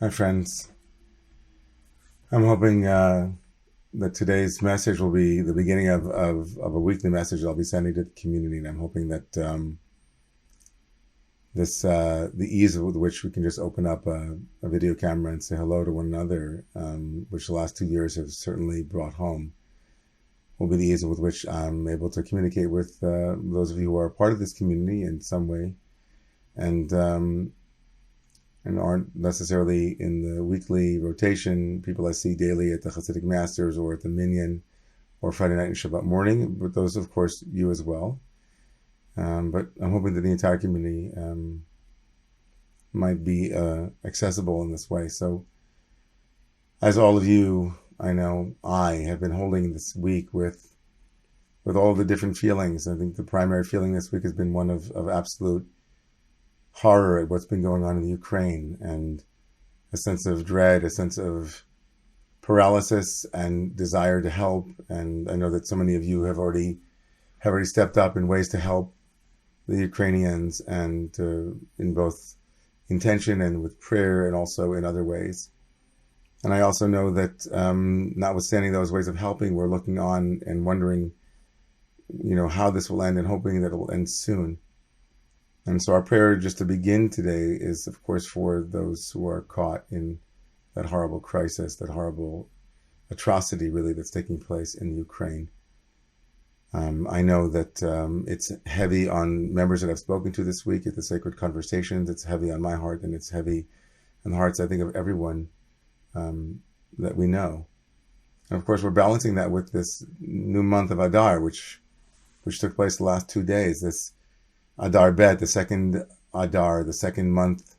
Hi, friends. I'm hoping that today's message will be the beginning of a weekly message that I'll be sending to the community. And I'm hoping that the ease with which we can just open up a video camera and say hello to one another, which the last 2 years have certainly brought home, will be the ease with which I'm able to communicate with those of you who are part of this community in some way. And aren't necessarily in the weekly rotation, people I see daily at the Hasidic Masters or at the Minyan or Friday night and Shabbat morning, but those, of course, you as well. But I'm hoping that the entire community might be accessible in this way. So, as all of you, I know, I have been holding this week with all the different feelings. I think the primary feeling this week has been one of absolute horror at what's been going on in the Ukraine, and a sense of dread, a sense of paralysis and desire to help. And I know that so many of you have already stepped up in ways to help the Ukrainians, and in both intention and with prayer, and also in other ways. And I also know that notwithstanding those ways of helping, we're looking on and wondering, how this will end, and hoping that it will end soon. And so our prayer just to begin today is, of course, for those who are caught in that horrible crisis, that horrible atrocity, really, that's taking place in Ukraine. I know that it's heavy on members that I've spoken to this week at the Sacred Conversations. It's heavy on my heart, and it's heavy on the hearts, I think, of everyone that we know. And of course, we're balancing that with this new month of Adar, which took place the last 2 days. This Adar Bet, the second Adar, the second month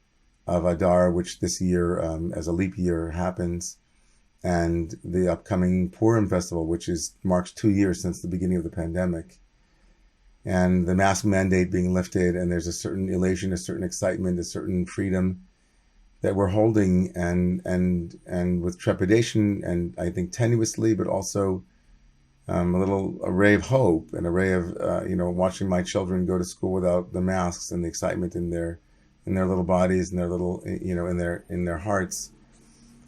of Adar, which this year, as a leap year, happens, and the upcoming Purim festival, which marks 2 years since the beginning of the pandemic, and the mask mandate being lifted, and there's a certain elation, a certain excitement, a certain freedom that we're holding, and with trepidation, and I think tenuously, but also a ray of hope, and a ray of watching my children go to school without the masks, and the excitement in their little bodies, and their little in their hearts.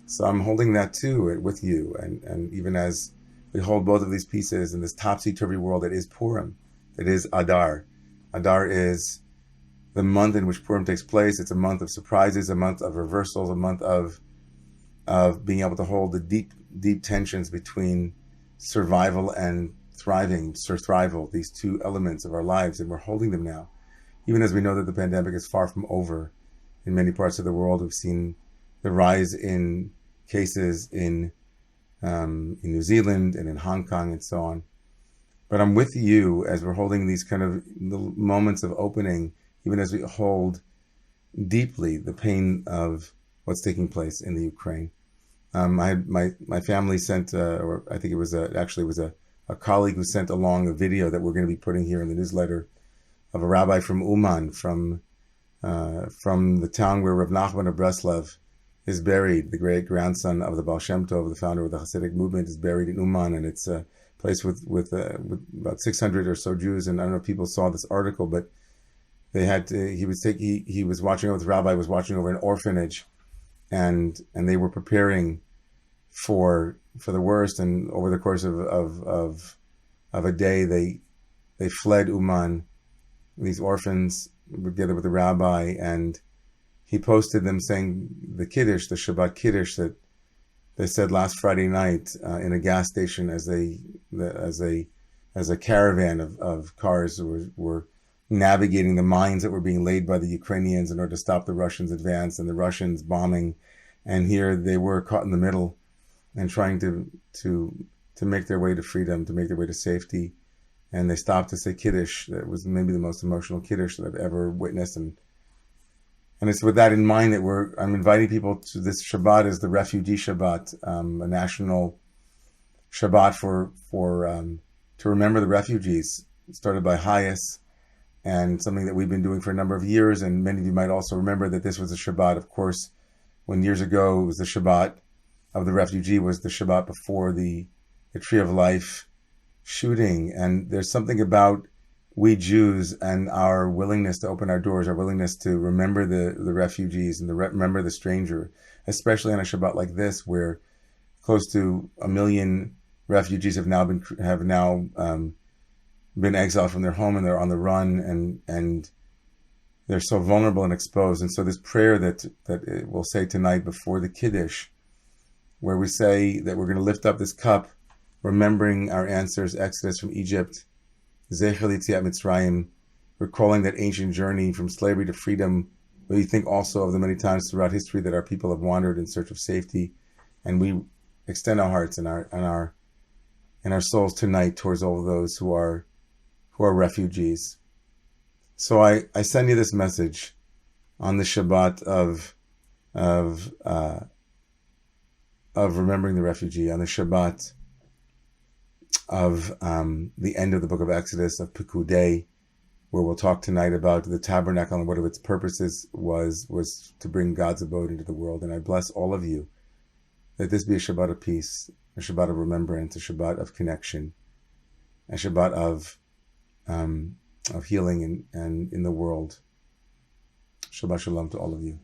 So I'm holding that too with you, and even as we hold both of these pieces in this topsy-turvy world that is Purim, that is Adar. Adar is the month in which Purim takes place. It's a month of surprises, a month of reversals, a month of being able to hold the deep tensions between survival and thriving, survival, these two elements of our lives, and we're holding them now. Even as we know that the pandemic is far from over in many parts of the world, we've seen the rise in cases in New Zealand and in Hong Kong and so on. But I'm with you as we're holding these kind of little moments of opening, even as we hold deeply the pain of what's taking place in the Ukraine. My family sent, or I think it was a colleague who sent along a video that we're going to be putting here in the newsletter of a rabbi from Uman, from the town where Rav Nachman of Breslov is buried. The great grandson of the Baal Shem Tov, the founder of the Hasidic movement, is buried in Uman, and it's a place with about 600 or so Jews. And I don't know if people saw this article, but they had to, he was watching over, the rabbi was watching over an orphanage, and they were preparing for the worst. And over the course of a day, they fled Uman, these orphans, together with the rabbi, and he posted them saying the Kiddush, the Shabbat Kiddush that they said last Friday night in a gas station as a caravan of cars were navigating the mines that were being laid by the Ukrainians in order to stop the Russians' advance and the Russians bombing. And here they were caught in the middle and trying to make their way to freedom, to make their way to safety. And they stopped to say Kiddush. That was maybe the most emotional Kiddush that I've ever witnessed. And it's with that in mind that I'm inviting people to this Shabbat as the Refugee Shabbat, a national Shabbat to remember the refugees, started by Hayes, and something that we've been doing for a number of years. And many of you might also remember that this was a Shabbat, of course, when years ago it was the Shabbat of the refugee, was the Shabbat before the Tree of Life shooting. And there's something about we Jews and our willingness to open our doors, our willingness to remember the refugees and remember the stranger, especially on a Shabbat like this, where close to 1 million refugees have now been exiled from their home, and they're on the run, and they're so vulnerable and exposed. And so this prayer that we'll say tonight before the Kiddush, where we say that we're going to lift up this cup, remembering our ancestors' exodus from Egypt, Zecher L'Yetziat Mitzrayim, recalling that ancient journey from slavery to freedom. We think also of the many times throughout history that our people have wandered in search of safety, and we extend our hearts and our souls tonight towards all of those who are refugees. So I send you this message on the Shabbat of remembering the refugee, on the Shabbat of the end of the book of Exodus, of Pekudei, where we'll talk tonight about the tabernacle and what of its purposes was to bring God's abode into the world. And I bless all of you that this be a Shabbat of peace, a Shabbat of remembrance, a Shabbat of connection, a Shabbat of healing and in the world. Shabbat Shalom to all of you.